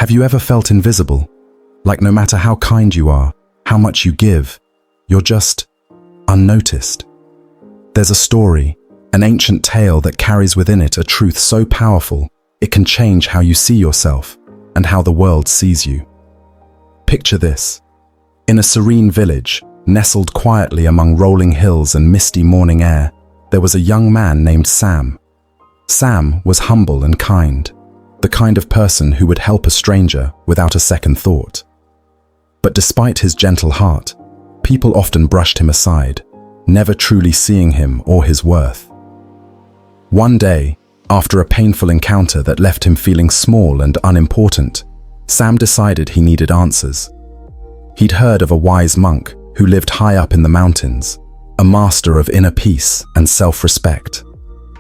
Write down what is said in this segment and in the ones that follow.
Have you ever felt invisible? Like no matter how kind you are, how much you give, you're just unnoticed. There's a story, an ancient tale that carries within it a truth so powerful it can change how you see yourself and how the world sees you. Picture this. In a serene village, nestled quietly among rolling hills and misty morning air, there was a young man named Sam. Sam was humble and kind, the kind of person who would help a stranger without a second thought. But despite his gentle heart, people often brushed him aside, never truly seeing him or his worth. One day, after a painful encounter that left him feeling small and unimportant, Sam decided he needed answers. He'd heard of a wise monk who lived high up in the mountains, a master of inner peace and self-respect.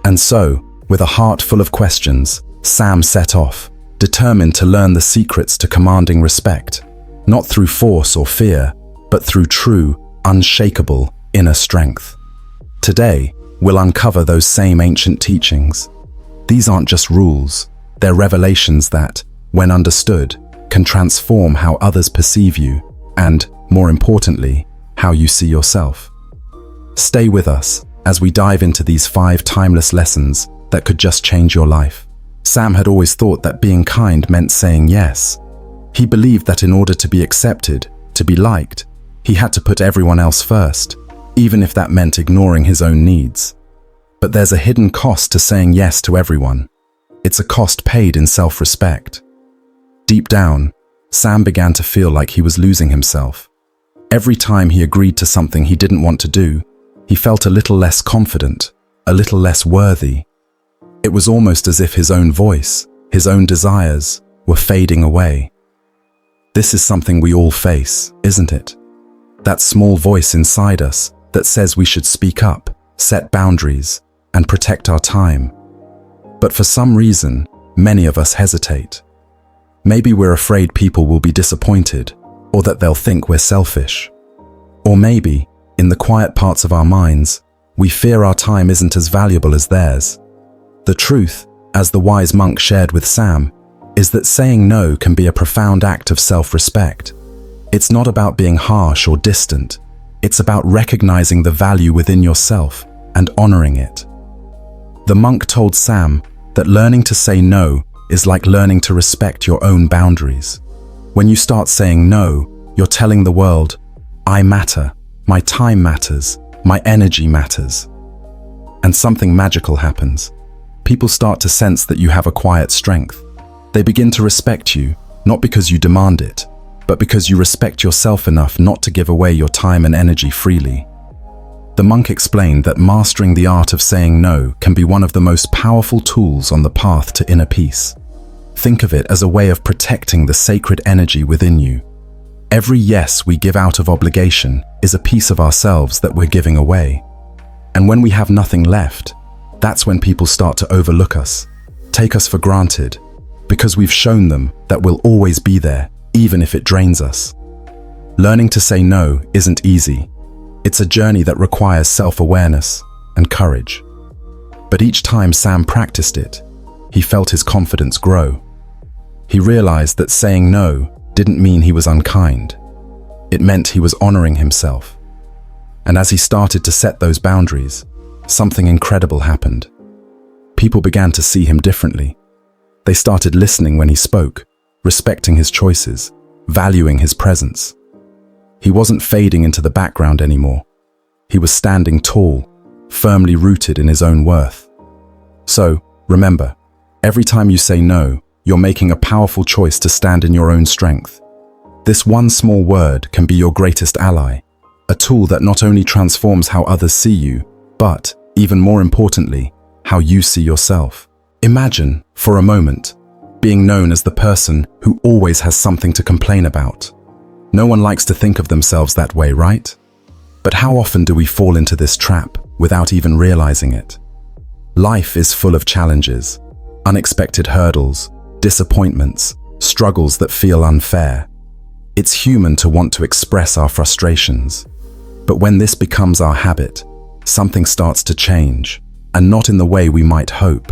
And so, with a heart full of questions, Sam set off, determined to learn the secrets to commanding respect, not through force or fear, but through true, unshakable inner strength. Today, we'll uncover those same ancient teachings. These aren't just rules, they're revelations that, when understood, can transform how others perceive you and, more importantly, how you see yourself. Stay with us as we dive into these 5 timeless lessons that could just change your life. Sam had always thought that being kind meant saying yes. He believed that in order to be accepted, to be liked, he had to put everyone else first, even if that meant ignoring his own needs. But there's a hidden cost to saying yes to everyone. It's a cost paid in self-respect. Deep down, Sam began to feel like he was losing himself. Every time he agreed to something he didn't want to do, he felt a little less confident, a little less worthy. It was almost as if his own voice, his own desires, were fading away. This is something we all face, isn't it? That small voice inside us that says we should speak up, set boundaries, and protect our time. But for some reason, many of us hesitate. Maybe we're afraid people will be disappointed, or that they'll think we're selfish. Or maybe, in the quiet parts of our minds, we fear our time isn't as valuable as theirs. The truth, as the wise monk shared with Sam, is that saying no can be a profound act of self-respect. It's not about being harsh or distant. It's about recognizing the value within yourself and honoring it. The monk told Sam that learning to say no is like learning to respect your own boundaries. When you start saying no, you're telling the world, I matter, my time matters, my energy matters. And something magical happens. People start to sense that you have a quiet strength. They begin to respect you, not because you demand it, but because you respect yourself enough not to give away your time and energy freely. The monk explained that mastering the art of saying no can be one of the most powerful tools on the path to inner peace. Think of it as a way of protecting the sacred energy within you. Every yes we give out of obligation is a piece of ourselves that we're giving away. And when we have nothing left, that's when people start to overlook us, take us for granted, because we've shown them that we'll always be there, even if it drains us. Learning to say no isn't easy. It's a journey that requires self-awareness and courage. But each time Sam practiced it, he felt his confidence grow. He realized that saying no didn't mean he was unkind. It meant he was honoring himself. And as he started to set those boundaries, something incredible happened. People began to see him differently. They started listening when he spoke, respecting his choices, valuing his presence. He wasn't fading into the background anymore. He was standing tall, firmly rooted in his own worth. So, remember, every time you say no, you're making a powerful choice to stand in your own strength. This one small word can be your greatest ally, a tool that not only transforms how others see you, but, even more importantly, how you see yourself. Imagine, for a moment, being known as the person who always has something to complain about. No one likes to think of themselves that way, right? But how often do we fall into this trap without even realizing it? Life is full of challenges, unexpected hurdles, disappointments, struggles that feel unfair. It's human to want to express our frustrations. But when this becomes our habit, something starts to change, and not in the way we might hope.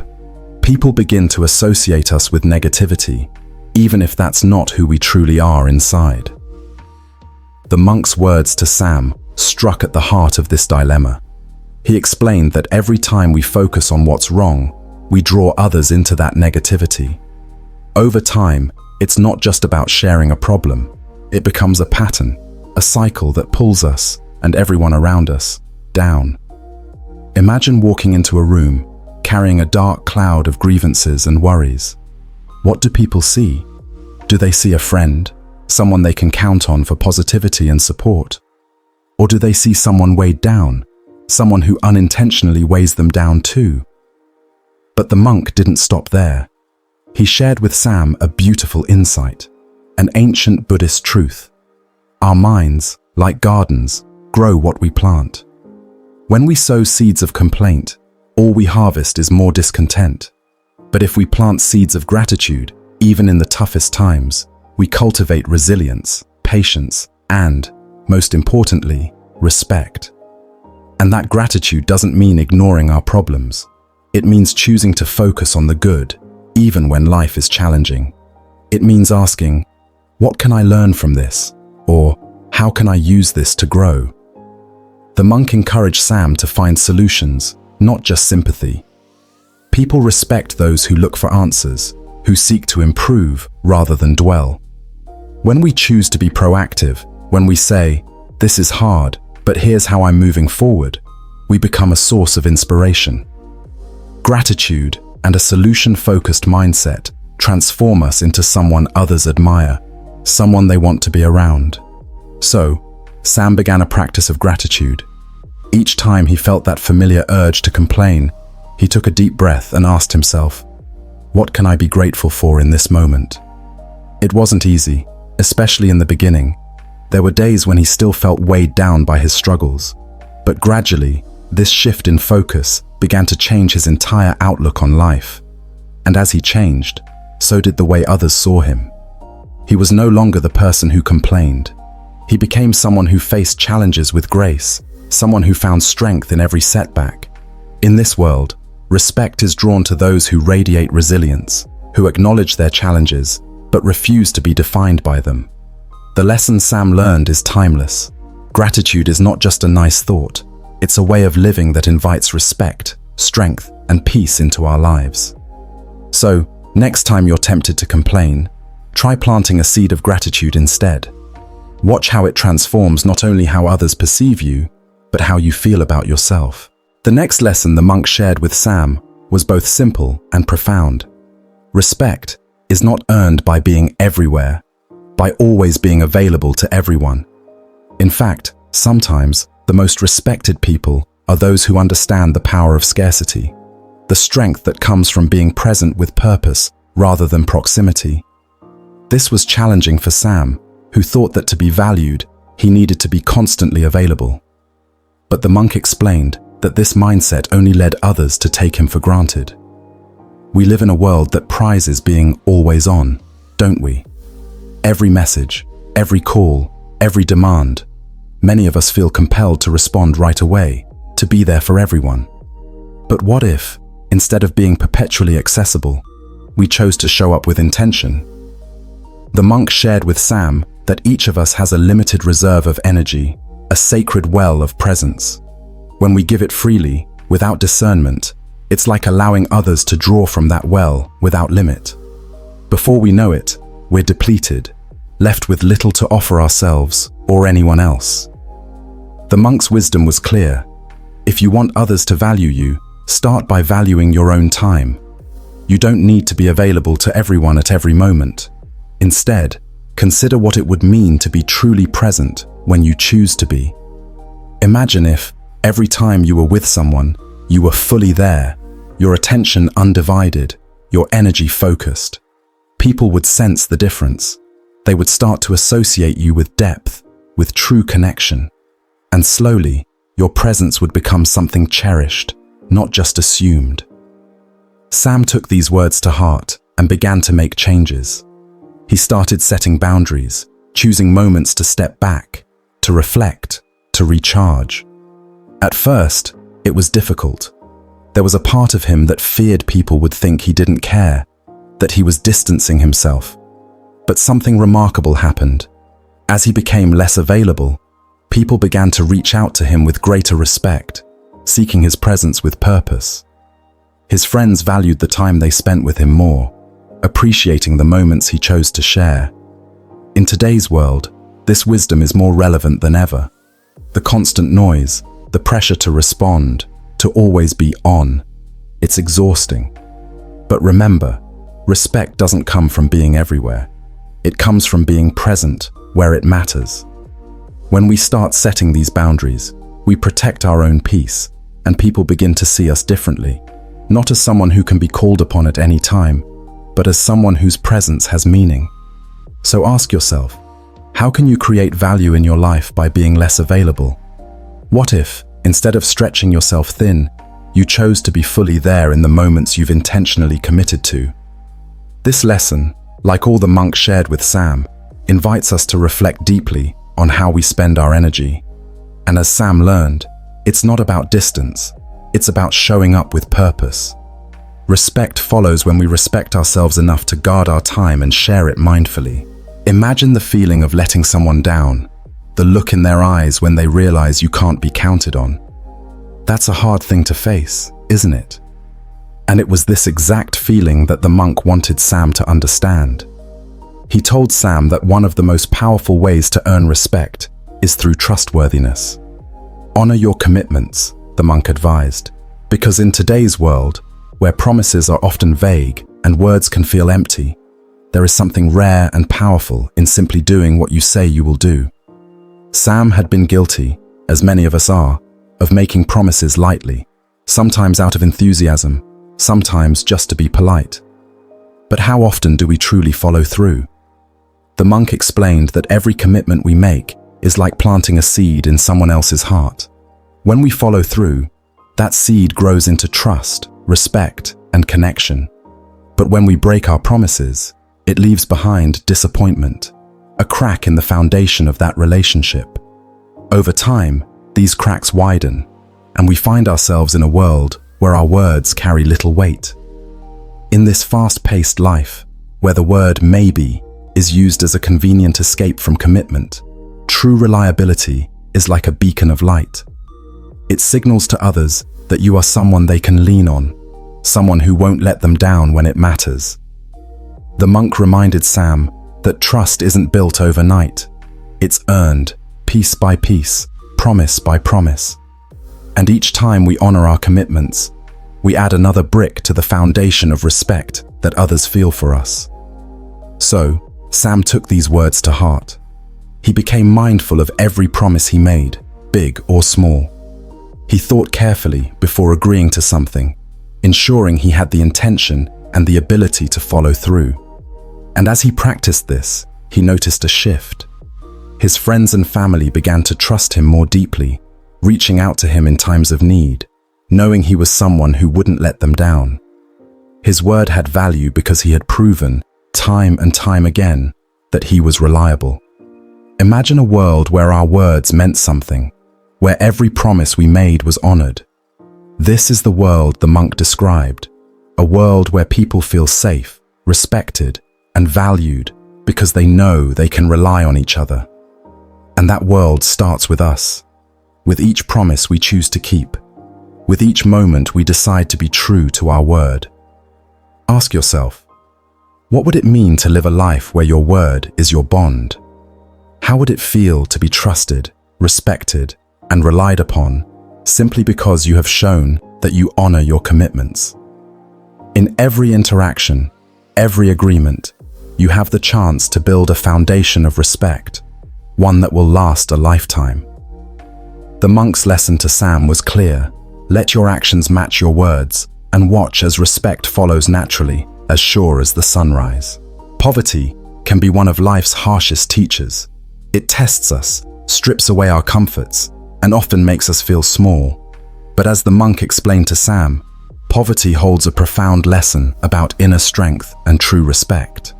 People begin to associate us with negativity, even if that's not who we truly are inside. The monk's words to Sam struck at the heart of this dilemma. He explained that every time we focus on what's wrong, we draw others into that negativity. Over time, it's not just about sharing a problem. It becomes a pattern, a cycle that pulls us and everyone around us down. Imagine walking into a room, carrying a dark cloud of grievances and worries. What do people see? Do they see a friend, someone they can count on for positivity and support? Or do they see someone weighed down, someone who unintentionally weighs them down too? But the monk didn't stop there. He shared with Sam a beautiful insight, an ancient Buddhist truth. Our minds, like gardens, grow what we plant. When we sow seeds of complaint, all we harvest is more discontent. But if we plant seeds of gratitude, even in the toughest times, we cultivate resilience, patience, and, most importantly, respect. And that gratitude doesn't mean ignoring our problems. It means choosing to focus on the good, even when life is challenging. It means asking, what can I learn from this? Or, how can I use this to grow? The monk encouraged Sam to find solutions, not just sympathy. People respect those who look for answers, who seek to improve rather than dwell. When we choose to be proactive, when we say, this is hard, but here's how I'm moving forward, we become a source of inspiration. Gratitude and a solution-focused mindset transform us into someone others admire, someone they want to be around. So, Sam began a practice of gratitude. Each time he felt that familiar urge to complain, he took a deep breath and asked himself, what can I be grateful for in this moment? It wasn't easy, especially in the beginning. There were days when he still felt weighed down by his struggles. But gradually, this shift in focus began to change his entire outlook on life. And as he changed, so did the way others saw him. He was no longer the person who complained. He became someone who faced challenges with grace, someone who found strength in every setback. In this world, respect is drawn to those who radiate resilience, who acknowledge their challenges, but refuse to be defined by them. The lesson Sam learned is timeless. Gratitude is not just a nice thought. It's a way of living that invites respect, strength, and peace into our lives. So, next time you're tempted to complain, try planting a seed of gratitude instead. Watch how it transforms not only how others perceive you, but how you feel about yourself. The next lesson the monk shared with Sam was both simple and profound. Respect is not earned by being everywhere, by always being available to everyone. In fact, sometimes the most respected people are those who understand the power of scarcity, the strength that comes from being present with purpose rather than proximity. This was challenging for Sam, who thought that to be valued, he needed to be constantly available. But the monk explained that this mindset only led others to take him for granted. We live in a world that prizes being always on, don't we? Every message, every call, every demand. Many of us feel compelled to respond right away, to be there for everyone. But what if, instead of being perpetually accessible, we chose to show up with intention? The monk shared with Sam that each of us has a limited reserve of energy, a sacred well of presence. When we give it freely, without discernment, it's like allowing others to draw from that well without limit. Before we know it, we're depleted, left with little to offer ourselves or anyone else. The monk's wisdom was clear. If you want others to value you, start by valuing your own time. You don't need to be available to everyone at every moment. Instead, consider what it would mean to be truly present when you choose to be. Imagine if, every time you were with someone, you were fully there, your attention undivided, your energy focused. People would sense the difference. They would start to associate you with depth, with true connection. And slowly, your presence would become something cherished, not just assumed. Sam took these words to heart and began to make changes. He started setting boundaries, choosing moments to step back, to reflect, to recharge. At first, it was difficult. There was a part of him that feared people would think he didn't care, that he was distancing himself. But something remarkable happened. As he became less available, people began to reach out to him with greater respect, seeking his presence with purpose. His friends valued the time they spent with him more, appreciating the moments he chose to share. In today's world, this wisdom is more relevant than ever. The constant noise, the pressure to respond, to always be on, it's exhausting. But remember, respect doesn't come from being everywhere. It comes from being present where it matters. When we start setting these boundaries, we protect our own peace, and people begin to see us differently, not as someone who can be called upon at any time, but as someone whose presence has meaning. So ask yourself, how can you create value in your life by being less available? What if, instead of stretching yourself thin, you chose to be fully there in the moments you've intentionally committed to? This lesson, like all the monks shared with Sam, invites us to reflect deeply on how we spend our energy. And as Sam learned, it's not about distance, it's about showing up with purpose. Respect follows when we respect ourselves enough to guard our time and share it mindfully. Imagine the feeling of letting someone down, the look in their eyes when they realize you can't be counted on. That's a hard thing to face, isn't it? And it was this exact feeling that the monk wanted Sam to understand. He told Sam that one of the most powerful ways to earn respect is through trustworthiness. Honor your commitments, the monk advised, because in today's world, where promises are often vague and words can feel empty, there is something rare and powerful in simply doing what you say you will do. Sam had been guilty, as many of us are, of making promises lightly, sometimes out of enthusiasm, sometimes just to be polite. But how often do we truly follow through? The monk explained that every commitment we make is like planting a seed in someone else's heart. When we follow through, that seed grows into trust, respect, and connection. But when we break our promises, it leaves behind disappointment, a crack in the foundation of that relationship. Over time, these cracks widen, and we find ourselves in a world where our words carry little weight. In this fast-paced life, where the word maybe is used as a convenient escape from commitment, true reliability is like a beacon of light. It signals to others that you are someone they can lean on, someone who won't let them down when it matters. The monk reminded Sam that trust isn't built overnight. It's earned, piece by piece, promise by promise. And each time we honor our commitments, we add another brick to the foundation of respect that others feel for us. So, Sam took these words to heart. He became mindful of every promise he made, big or small. He thought carefully before agreeing to something, ensuring he had the intention and the ability to follow through. And as he practiced this, he noticed a shift. His friends and family began to trust him more deeply, reaching out to him in times of need, knowing he was someone who wouldn't let them down. His word had value because he had proven, time and time again, that he was reliable. Imagine a world where our words meant something, where every promise we made was honored. This is the world the monk described, a world where people feel safe, respected, and valued because they know they can rely on each other. And that world starts with us, with each promise we choose to keep, with each moment we decide to be true to our word. Ask yourself, what would it mean to live a life where your word is your bond? How would it feel to be trusted, respected, and relied upon simply because you have shown that you honor your commitments? In every interaction, every agreement, you have the chance to build a foundation of respect, one that will last a lifetime. The monk's lesson to Sam was clear. Let your actions match your words, and watch as respect follows naturally, as sure as the sunrise. Poverty can be one of life's harshest teachers. It tests us, strips away our comforts, and often makes us feel small. But as the monk explained to Sam, poverty holds a profound lesson about inner strength and true respect.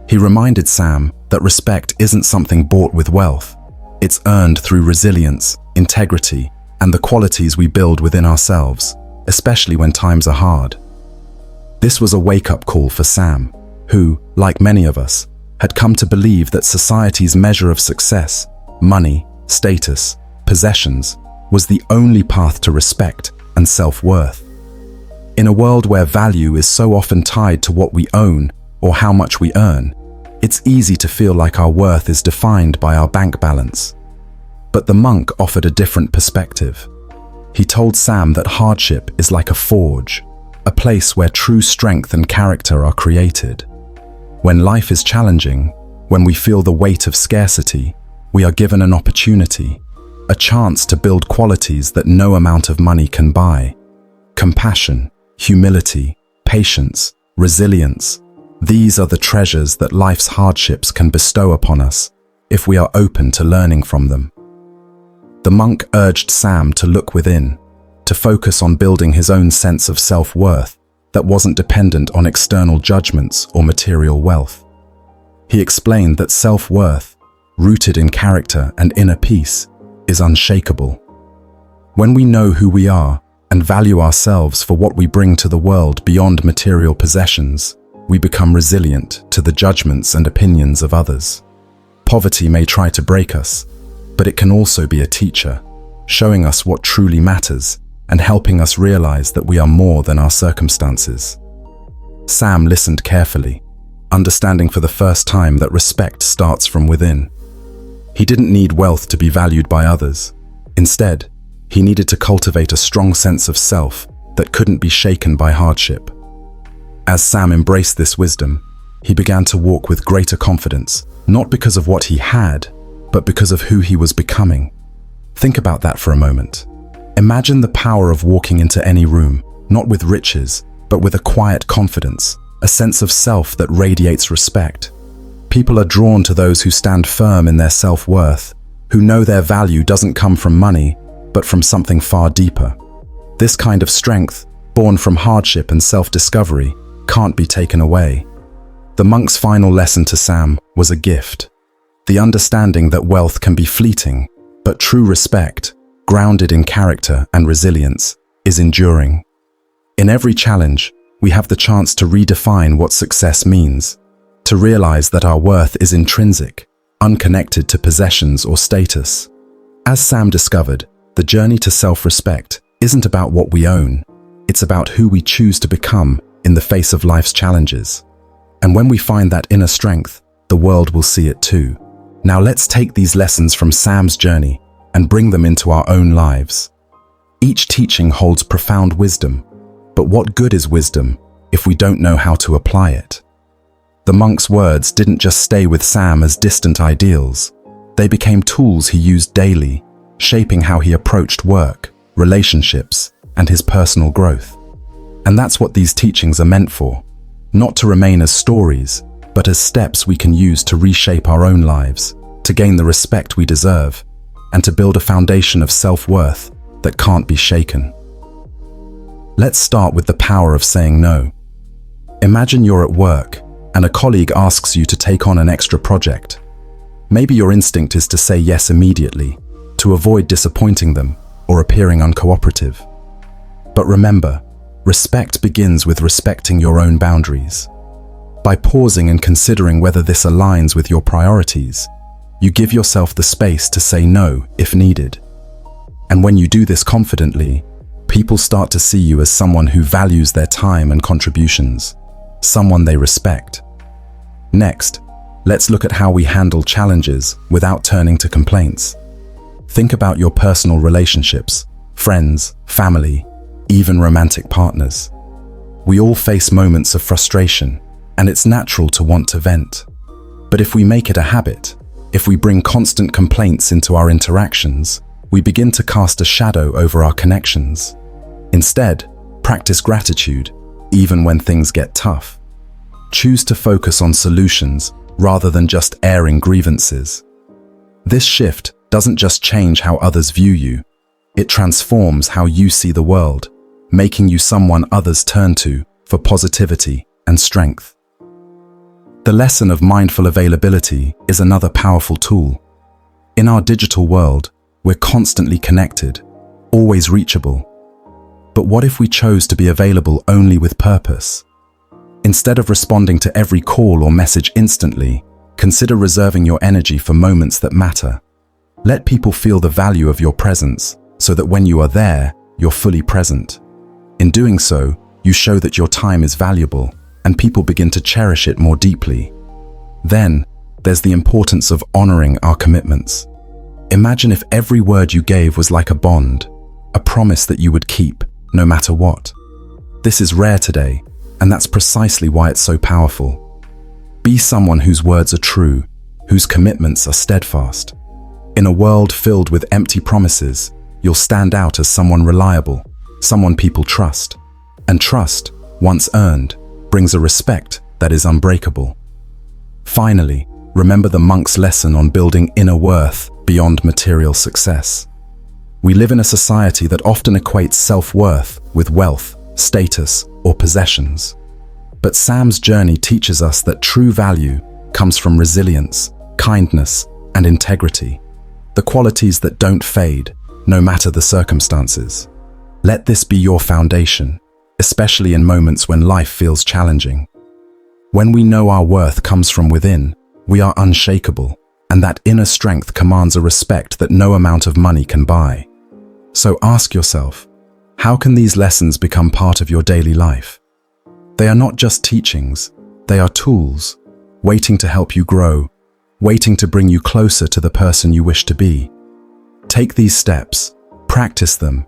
He reminded Sam that respect isn't something bought with wealth. It's earned through resilience, integrity, and the qualities we build within ourselves, especially when times are hard. This was a wake-up call for Sam, who, like many of us, had come to believe that society's measure of success, money, status, possessions, was the only path to respect and self-worth. In a world where value is so often tied to what we own or how much we earn, it's easy to feel like our worth is defined by our bank balance. But the monk offered a different perspective. He told Sam that hardship is like a forge, a place where true strength and character are created. When life is challenging, when we feel the weight of scarcity, we are given an opportunity, a chance to build qualities that no amount of money can buy. Compassion, humility, patience, resilience. These are the treasures that life's hardships can bestow upon us if we are open to learning from them. The monk urged Sam to look within, to focus on building his own sense of self-worth that wasn't dependent on external judgments or material wealth. He explained that self-worth, rooted in character and inner peace, is unshakable. When we know who we are and value ourselves for what we bring to the world beyond material possessions, we become resilient to the judgments and opinions of others. Poverty may try to break us, but it can also be a teacher, showing us what truly matters and helping us realize that we are more than our circumstances. Sam listened carefully, understanding for the first time that respect starts from within. He didn't need wealth to be valued by others. Instead, he needed to cultivate a strong sense of self that couldn't be shaken by hardship. As Sam embraced this wisdom, he began to walk with greater confidence, not because of what he had, but because of who he was becoming. Think about that for a moment. Imagine the power of walking into any room, not with riches, but with a quiet confidence, a sense of self that radiates respect. People are drawn to those who stand firm in their self-worth, who know their value doesn't come from money, but from something far deeper. This kind of strength, born from hardship and self-discovery, can't be taken away. The monk's final lesson to Sam was a gift. The understanding that wealth can be fleeting, but true respect, grounded in character and resilience, is enduring. In every challenge, we have the chance to redefine what success means, to realize that our worth is intrinsic, unconnected to possessions or status. As Sam discovered, the journey to self-respect isn't about what we own, it's about who we choose to become in the face of life's challenges. And when we find that inner strength, the world will see it too. Now let's take these lessons from Sam's journey and bring them into our own lives. Each teaching holds profound wisdom, but what good is wisdom if we don't know how to apply it? The monk's words didn't just stay with Sam as distant ideals. They became tools he used daily, shaping how he approached work, relationships, and his personal growth. And that's what these teachings are meant for, not to remain as stories, but as steps we can use to reshape our own lives, to gain the respect we deserve, and to build a foundation of self-worth that can't be shaken. Let's start with the power of saying no. Imagine you're at work, and a colleague asks you to take on an extra project. Maybe your instinct is to say yes immediately, to avoid disappointing them or appearing uncooperative. But remember, respect begins with respecting your own boundaries. By pausing and considering whether this aligns with your priorities, you give yourself the space to say no if needed. And when you do this confidently, people start to see you as someone who values their time and contributions, someone they respect. Next, let's look at how we handle challenges without turning to complaints. Think about your personal relationships, friends, family, even romantic partners. We all face moments of frustration, and it's natural to want to vent. But if we make it a habit, if we bring constant complaints into our interactions, we begin to cast a shadow over our connections. Instead, practice gratitude, even when things get tough. Choose to focus on solutions rather than just airing grievances. This shift doesn't just change how others view you, it transforms how you see the world, making you someone others turn to for positivity and strength. The lesson of mindful availability is another powerful tool. In our digital world, we're constantly connected, always reachable. But what if we chose to be available only with purpose? Instead of responding to every call or message instantly, Consider reserving your energy for moments that matter. Let people feel the value of your presence so that when you are there, you're fully present. In doing so, you show that your time is valuable and people begin to cherish it more deeply. Then, there's the importance of honoring our commitments. Imagine if every word you gave was like a bond, a promise that you would keep, no matter what. This is rare today, and that's precisely why it's so powerful. Be someone whose words are true, whose commitments are steadfast. In a world filled with empty promises, you'll stand out as someone reliable, someone people trust. And trust, once earned, brings a respect that is unbreakable. Finally, remember the monk's lesson on building inner worth beyond material success. We live in a society that often equates self-worth with wealth, status, or possessions. But Sam's journey teaches us that true value comes from resilience, kindness, and integrity, the qualities that don't fade, no matter the circumstances. Let this be your foundation, especially in moments when life feels challenging. When we know our worth comes from within, we are unshakable, and that inner strength commands a respect that no amount of money can buy. So ask yourself, how can these lessons become part of your daily life? They are not just teachings, they are tools, waiting to help you grow, waiting to bring you closer to the person you wish to be. Take these steps, practice them,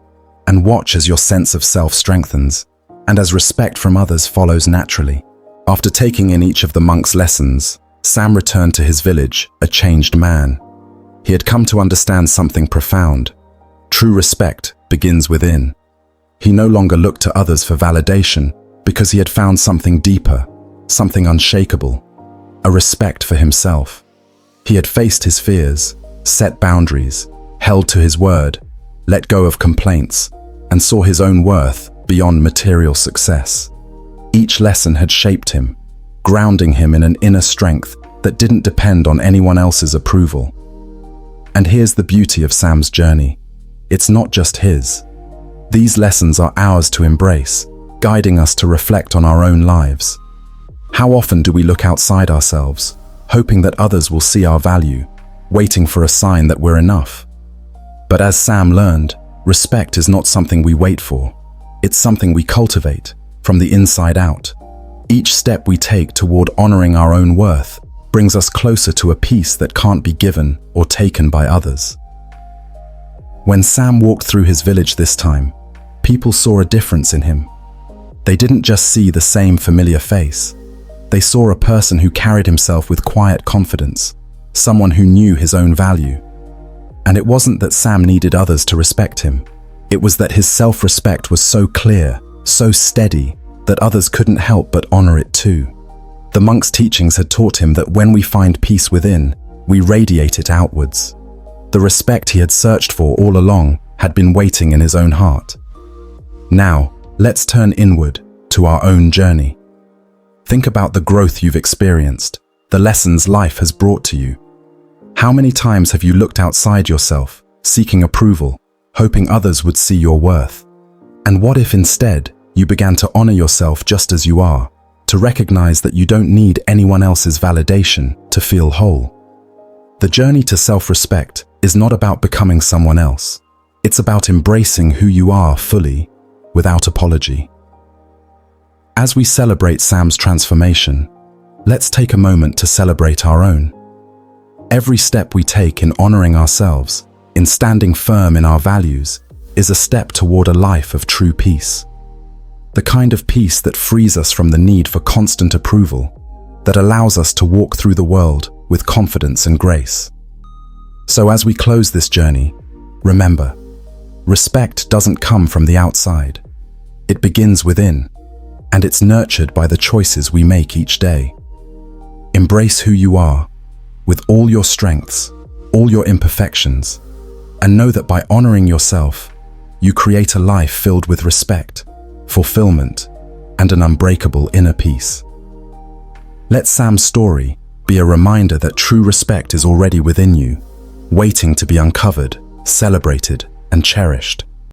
and watch as your sense of self strengthens, and as respect from others follows naturally. After taking in each of the monk's lessons, Sam returned to his village, a changed man. He had come to understand something profound. True respect begins within. He no longer looked to others for validation because he had found something deeper, something unshakable, a respect for himself. He had faced his fears, set boundaries, held to his word, let go of complaints, and saw his own worth beyond material success. Each lesson had shaped him, grounding him in an inner strength that didn't depend on anyone else's approval. And here's the beauty of Sam's journey. It's not just his. These lessons are ours to embrace, guiding us to reflect on our own lives. How often do we look outside ourselves, hoping that others will see our value, waiting for a sign that we're enough? But as Sam learned, respect is not something we wait for. It's something we cultivate, from the inside out. Each step we take toward honoring our own worth brings us closer to a peace that can't be given or taken by others. When Sam walked through his village this time, people saw a difference in him. They didn't just see the same familiar face. They saw a person who carried himself with quiet confidence, someone who knew his own value. And it wasn't that Sam needed others to respect him. It was that his self-respect was so clear, so steady, that others couldn't help but honor it too. The monk's teachings had taught him that when we find peace within, we radiate it outwards. The respect he had searched for all along had been waiting in his own heart. Now, let's turn inward to our own journey. Think about the growth you've experienced, the lessons life has brought to you. How many times have you looked outside yourself, seeking approval, hoping others would see your worth? And what if instead you began to honor yourself just as you are, to recognize that you don't need anyone else's validation to feel whole? The journey to self-respect is not about becoming someone else. It's about embracing who you are fully, without apology. As we celebrate Sam's transformation, let's take a moment to celebrate our own. Every step we take in honoring ourselves, in standing firm in our values, is a step toward a life of true peace. The kind of peace that frees us from the need for constant approval, that allows us to walk through the world with confidence and grace. So as we close this journey, remember, respect doesn't come from the outside. It begins within, and it's nurtured by the choices we make each day. Embrace who you are, with all your strengths, all your imperfections, and know that by honoring yourself, you create a life filled with respect, fulfillment, and an unbreakable inner peace. Let Sam's story be a reminder that true respect is already within you, waiting to be uncovered, celebrated, and cherished.